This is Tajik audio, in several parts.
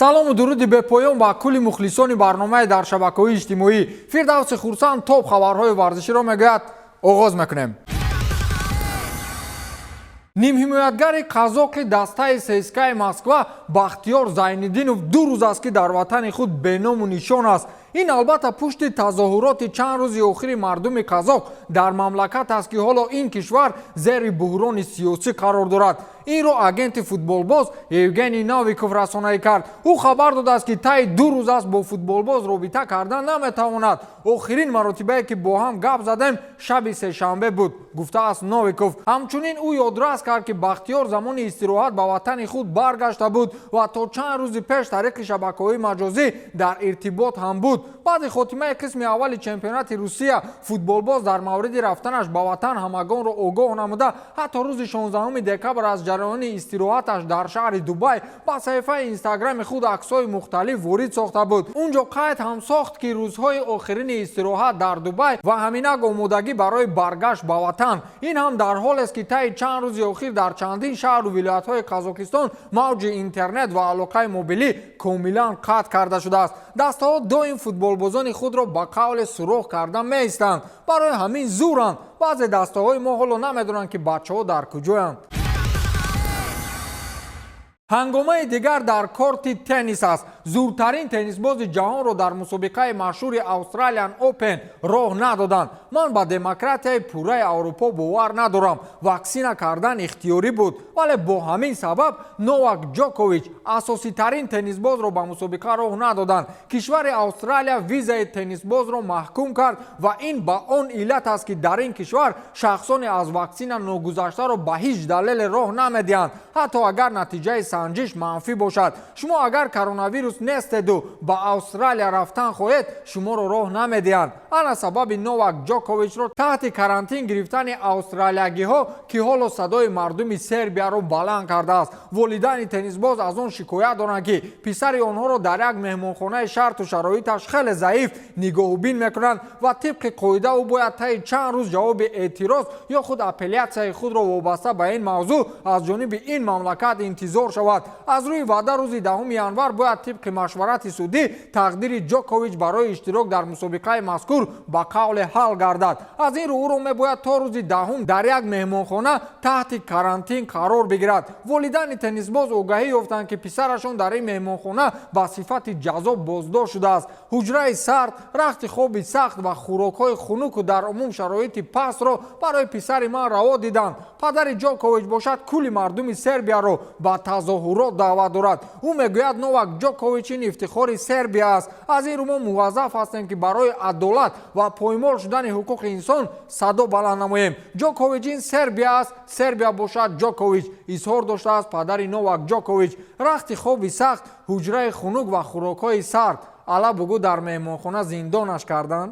салому дуруди бепоён ба кулли мухлисони барномаи дар шабакаҳои иҷтимоӣ. Фирдавси Хурсанд топ хабарҳои варзиширо мегӯяд. Оғоз мекунем. нимҳимоятгари қазоқи дастаи ССК Москва Бахтиёр Зайниддинов 2 рӯз аст ки дар ватани худ беному нишон аст. ин албатта пушти тазоҳуроти чанд рӯзи охири мардуми қазоқ дар мамлакат аст ки ҳоло ин кишвар зери буҳрони сиёсӣ қарор дорад. инро агенти футболбоз Евгений Новиков расонаӣ кард. ӯ хабар додааст ки таи 2 рӯз аст бо футболбоз робита кардан наметавонад. охирин маротибае ки бо ҳам гап задем шаби сешанбе буд, гуфтааст Новиков. ҳамчунин ӯ ёдрас кард ки Бахтиёр замони истироҳат ба ватани худ баргашта буд ва то чанд рӯзи пеш тариқи шабакаҳои маҷозӣ дар иртибот ҳам буд. баъди хотимаи қисми аввали чемпионати Русия, футболбоз дар мавриди рафтанаш ба ватан ҳамагонро огоҳ намуда, ҳатто рӯзи 16 декабр аз ҷараёни истироҳаташ дар шаҳри Дубай ба саҳифаи инстаграми худ аксҳои мухталиф ворид сохта буд. унҷо қайд ҳам сохт ки рӯзҳои охирини истироҳат дар Дубай ва ҳаминак омодагӣ барои баргашт ба ватан. ин ҳам дар ҳолест ки таи чанд рӯзи охир дар чандин шаҳру вилоятҳои Қазоқистон мавҷи интернет ва алоқаи мобилӣ комилан қатъ карда шудааст. дастаҳо доим футболбозони худро ба қавле суроғ карда меистанд. барои ҳамин зуранд. баъзе дастаҳои мо ҳоло намедонанд ки бачаҳо дар куҷоянд. ҳангомаи дигар дар корти теннис аст. зуртарин теннисбози ҷаҳонро дар мусобиқаи машҳури Australian Open роҳ надоданд. ман ба демократияи пурраи Аврупо бовар надорам. ваксина кардан ихтиёрӣ буд, вале бо ҳамин сабаб Новак Ҷокович асоситарин теннисбозро ба мусобиқа роҳ надоданд. кишвари Австралия визаи теннисбозро маҳкум кард ва ин ба он иллат аст ки дар ин кишвар шахсоне аз ваксина ногузаштаро ба ҳеҷ далеле роҳ намедиҳанд, ҳатто агар натиҷаи санҷиш манфӣ бошад. шумо агар коронавирус нестеду ба Австралия рафтан хоҳед, шуморо роҳ намедиҳанд. ана сабаби Новак Ҷоковичро таҳти карантин гирифтани австралиягиҳо ки ҳоло садои мардуми Сербияро баланд кардааст. волидайни теннисбоз аз он шикоят доранд ки писари онҳоро дар як меҳмонхонаи шарту шароиташ хеле заиф нигоҳубин мекунанд ва тибқи қоида ӯ бояд таи чанд рӯз ҷавоби эътироз ё худ апеллясияи худро вобаста ба ин мавзӯъ аз ҷониби ин мамлакат интизор шавад. аз рӯи ваъда рӯзи 10 январ бояд тибқи машварати судӣ тақдири Ҷокович барои иштирок дар мусобиқаи мазкур ба қавле ҳал гардад. аз ин рӯ ӯро мебояд то рӯзи 10 дар як меҳмонхона таҳти карантин қарор бигирад. волидайни теннисбоз огаҳӣ ёфтанд ки писарашон дар ин меҳмонхона ба сифати ҷазоб боздошт шудааст. ҳуҷраи сард, рахти хоби сахт ва хӯрокҳои хунуку дар умум шароити пастро барои писари ман раво диданд. падари Ҷокович бошад кулли мардуми Сербияро ба тазоҳурот даъват дорад. ӯ мегӯяд Новак Ҷокович ин ифтихори Сербия аст. аз ин рӯ мо муваззаф ҳастем ки барои адолат ва поймол шудани ҳуқуқи инсон садо баланд намоем. Ҷокович ин Сербия аст, Сербия бошад Ҷокович, изҳор доштааст падари Новак Ҷокович. рахти хоби сахт, ҳуҷраи хунук ва хӯрокҳои сард, ала бугӯ дар меҳмонхона зиндонаш карданд.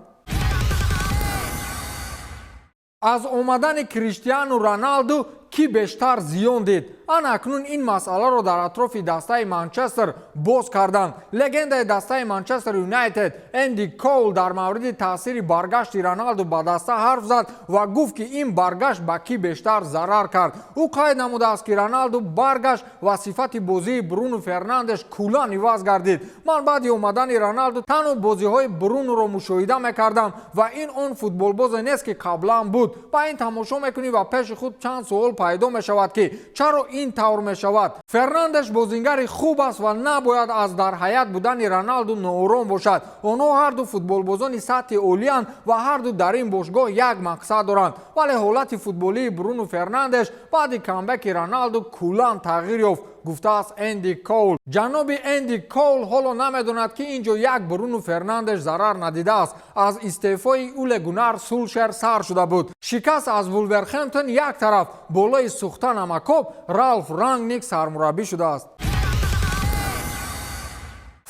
аз омадани Криштиану Роналду кӣ бештар зиён дид? ана акнун ин масъаларо дар атрофи дастаи Манчестер боз карданд. легендаи дастаи Манчестер Юнайтед Энди Коул дар мавриди таъсири баргашти Роналду ба даста ҳарф зад ва гуфт ки ин баргашт ба кӣ бештар зарар кард. ӯ қайд намудааст ки Роналду баргашт ва сифати бозии Бруно Фернандеш кулан иваз гардид. ман баъди омадани Роналду танҳо бозиҳои Бруноро мушоҳида мекардам ва ин он футболбозе нест ки қаблан буд. ба ин тамошо мекунӣ ва пеши худ чанд суол пайдо мешавад ки чаро ин тавр мешавад. Фернандеш бозингари хуб аст ва набояд аз дар ҳаят будани Роналду ноором бошад. онҳо ҳарду футболбозони сатҳи олиянд ва ҳарду дар ин бошгоҳ як мақсад доранд. вале ҳолати футболии Бруно Фернандеш баъди камбеки Роналду кулан тағйир ёфт, гуфтааст Энди Коул. ҷаноби Энди Коул ҳоло намедонад ки инҷо як Бруно Фернандеш зарар надидааст. аз истеъфои Уле Гунар Сулшер сар шуда буд. шикаст аз Вулверхэмптон як тараф, болои сӯхта намакоб Ралф Рангник сармураббӣ шудааст.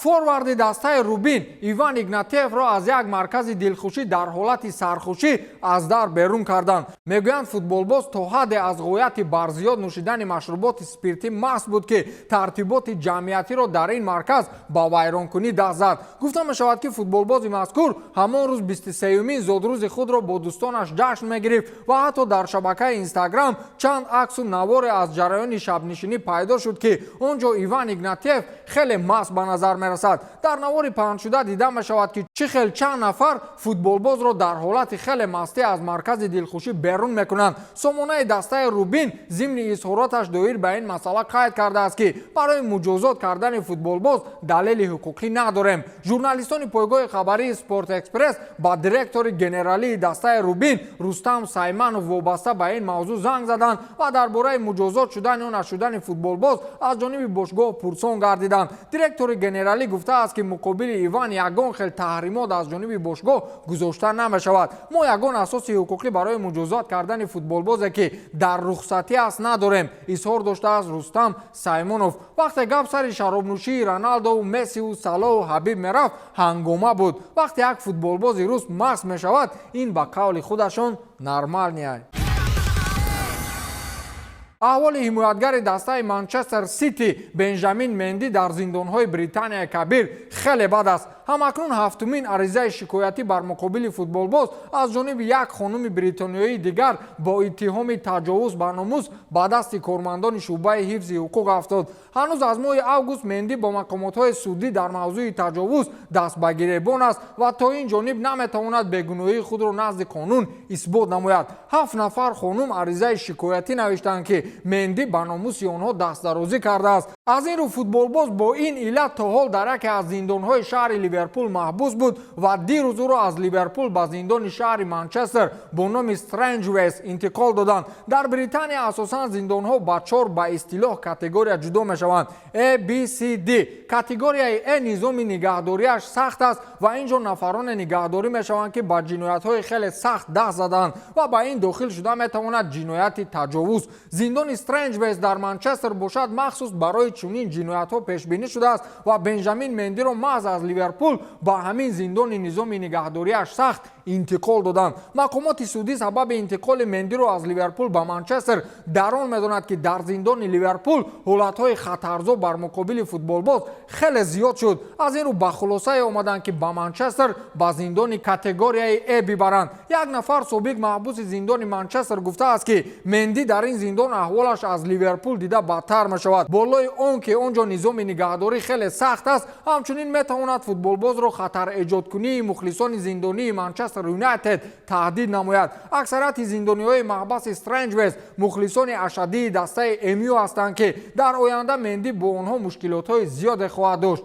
форварди дастаи Рубин Иван Игнатиевро аз як маркази дилхушӣ дар ҳолати сархушӣ аз дар берун карданд. Мегӯянд футболбоз то ҳадде аз ғояти барзиёд нӯшидани машруботи спиртӣ маст буд ки тартиботи ҷамъиятиро дар ин марказ ба вайронкунӣ даст зад. Гуфта мешавад ки футболбози мазкур ҳамон рӯз 23-юмин зодрӯзи худро бо дӯстонаш ҷашн мегирифт ва ҳатто дар шабакаи Инстаграм чанд аксу наворе аз ҷараёни шабнишинӣ пайдо шуд ки он ҷо Иван Игнатиев хеле маст ба назар мерасад. Дар навори паҳншуда дида мешавад ки чӣ хел чанд нафар футболбозро дар ҳолати хеле мастӣ аз маркази дилхушӣ берун мекунанд. Сомонаи дастаи Рубин зимни изҳороташ доир ба ин масъала қайд кардааст ки барои муҷозот кардани футболбоз далели ҳуқуқӣ надорем. Журналистони пойгоҳи хабарии Спортэкспресс ба директори генералии дастаи Рубин Рустам Сайманов вобаста ба ин мавзӯъ занг заданд ва дар бораи муҷозот шудани ё нашудани футболбоз аз ҷониби бошгоҳ пурсон гардиданд. Директори генералӣ гуфтааст ки муқобили Иван ягон хел таҳримот аз ҷониби бошгоҳ гузошта намешавад. Мо ягон асоси ҳуқуқӣ барои муҷозот кардани футболбозе ки дар рухсатӣ аст надорем, изҳор доштааст Рустам Саймонов. вақте гап сари шаробнӯшии Роналду, Мессиу, Салоҳу Ҳабиб мерафт, ҳангома буд. вақте як футболбози рус маст мешавад, ин ба қавли худашон нормал неай. аҳволи ҳимоятгари дастаи Манчестер Сити Бенҷамин Менди дар зиндонҳои Британияи Кабир хеле бад аст. ҳамакнун ҳафтумин аризаи шикоятӣ бар муқобили футболбоз аз ҷониби як хонуми бритониёии дигар бо иттиҳоми таҷовуз ба номус ба дасти кормандони шуъбаи ҳифзи ҳуқуқ афтод. ҳанӯз аз моҳи август Менди бо мақомотҳои судӣ дар мавзӯи таҷовуз даст ба гиребон аст ва то ин ҷониб наметавонад бегуноҳии худро назди қонун исбот намояд. 7 нафар хонум аризаи шикоятӣ навиштанд ки Менди ба номуси онҳо дастдарозӣ кардааст. аз ин рӯ футболбоз бо ин иллат то ҳол дар яке аз зиндонҳои шаҳри Ливерпул маҳбус буд ва дирӯз ӯро аз Ливерпул ба зиндони шаҳри Манчестер бо номи Strangeways интиқол доданд. дар Британия асосан зиндонҳо ба 4 ба истилоҳ категория ҷудо мешаванд. A, B, C, D. категорияи A низоми нигаҳдориаш сахт аст ва ин ҷо нафароне нигаҳдорӣ мешаванд ки ба ҷиноятҳои хеле сахт даст заданд ва ба ин дохил шуда метавонад ҷинояти таҷовуз. зиндони Strangeways дар Манчестер бошад махсус барои чунин ҷиноятҳо пешбинӣ шудааст ва Бенҷамин Мендиро маҳз аз Ливерпул ба ҳамин зиндони низоми нигаҳдориаш сахт интиқол доданд. мақомоти судӣ сабаби интиқоли Мендиро аз Ливерпул ба Манчестер дар он медонад ки дар зиндони Ливерпул ҳолатҳои хатарзо бар муқобили футболбоз хеле зиёд шуд. аз ин рӯ ба хулосае омаданд ки ба Манчестер ба зиндони категорияи A бибаранд. як нафар собиқ маҳбуси зиндони Манчестер гуфтааст ки Менди дар ин зиндон аҳволаш аз Ливерпул дида бадтар мешавад. болои он ки он ҷо низоми нигаҳдорӣ хеле сахт аст, ҳамчунин метавонад футболбозро хатареҷодкунии мухлисони зиндонии Манчестер Юнайтед таҳдид намояд. аксарияти зиндониҳои маҳбаси Strangeways мухлисони ашадии дастаи MU ҳастанд ки дар оянда Менди бо онҳо мушкилотҳои зиёде хоҳад дошт.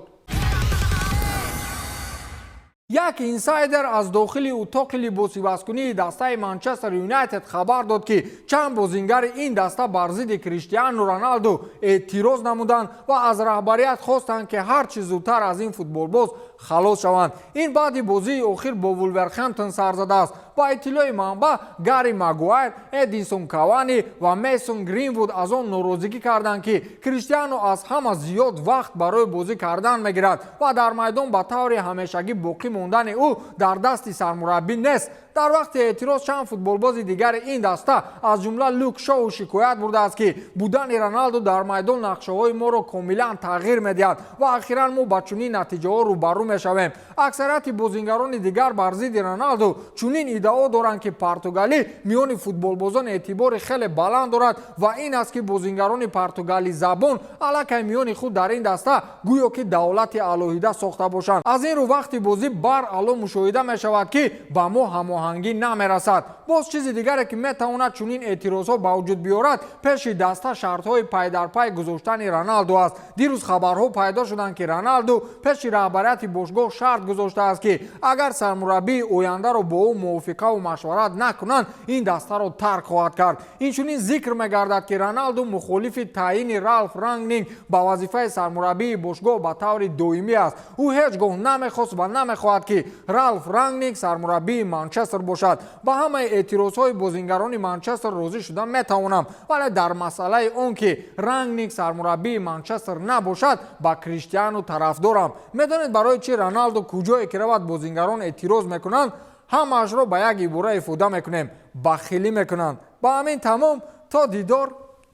як инсайдер аз дохили утоқи либосиваскунии дастаи Манчестер Юнайтед хабар дод ки чанд бозингари ин даста бар зидди Криштиану Роналду эътироз намуданд ва аз раҳбарият хостанд ки ҳар чӣ зудтар аз ин футболбоз халос шаванд. ин баъди бозии охир бо Вулверхэмптон сар задааст. ба иттилои манбаъ Гарри Магуайр, Эдинсон Кавани ва Мейсон Гринвуд аз он норозигӣ карданд ки Криштиану аз ҳама зиёд вақт барои бозӣ кардан мегирад ва дар майдон ба таври ҳамешагӣ боқӣ мондани ӯ дар дасти сармураббӣ нест. дар вақти эътироз чанд футболбози дигари ин даста аз ҷумла Люк Шоу шикоят бурдааст ки будани Роналду дар майдон нақшаҳои моро комилан тағйир медиҳад ва ахиран мо ба чунин натиҷаҳо рӯбарӯ мешавем. аксарияти бозингарони дигар бар зидди Роналду чунин иддао доранд ки португалӣ миёни футболбозон эътибори хеле баланд дорад ва ин аст ки бозингарони португалӣ забон аллакай миёни худ дар ин даста гӯё ки давлати алоҳида сохта бошанд. аз ин рӯ вақти бозӣ бар алло мушоҳида мешавад ки ба мо ҳангӣ намерасад. боз чизи дигаре ки метавонад чунин эътирозҳо ба вуҷуд биёрад пеши даста шартҳои пайдарпай гузоштани Роналду аст. дирӯз хабарҳо пайдо шуданд ки Роналду пеши раҳбарияти бошгоҳ шарт гузоштааст ки агар сармураббии ояндаро бо ӯ мувофиқаву машварат накунанд ин дастаро тарк хоҳад кард. инчунин зикр мегардад ки Роналду мухолифи таъйини Ралф Рангнинг ба вазифаи сармураббии бошгоҳ ба таври доимӣ аст. ӯ ҳеҷ гоҳ намехост ва намехоҳад ки Ралф Рангнинг сармураббии Манчестер манчестер бошад. ба ҳамаи эътирозҳои бозингарони манчестер розӣ шуда метавонам, вале дар масъалаи он ки рангник сармураббии манчестер набошад ба Криштиану тарафдорам. медонед барои чӣ Роналдо куҷое ки равад бозингарон эътироз мекунанд ҳамаашро ба як ибора ифода мекунем: бахилӣ мекунанд. ба ҳамин тамом, то дидор,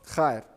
хайр.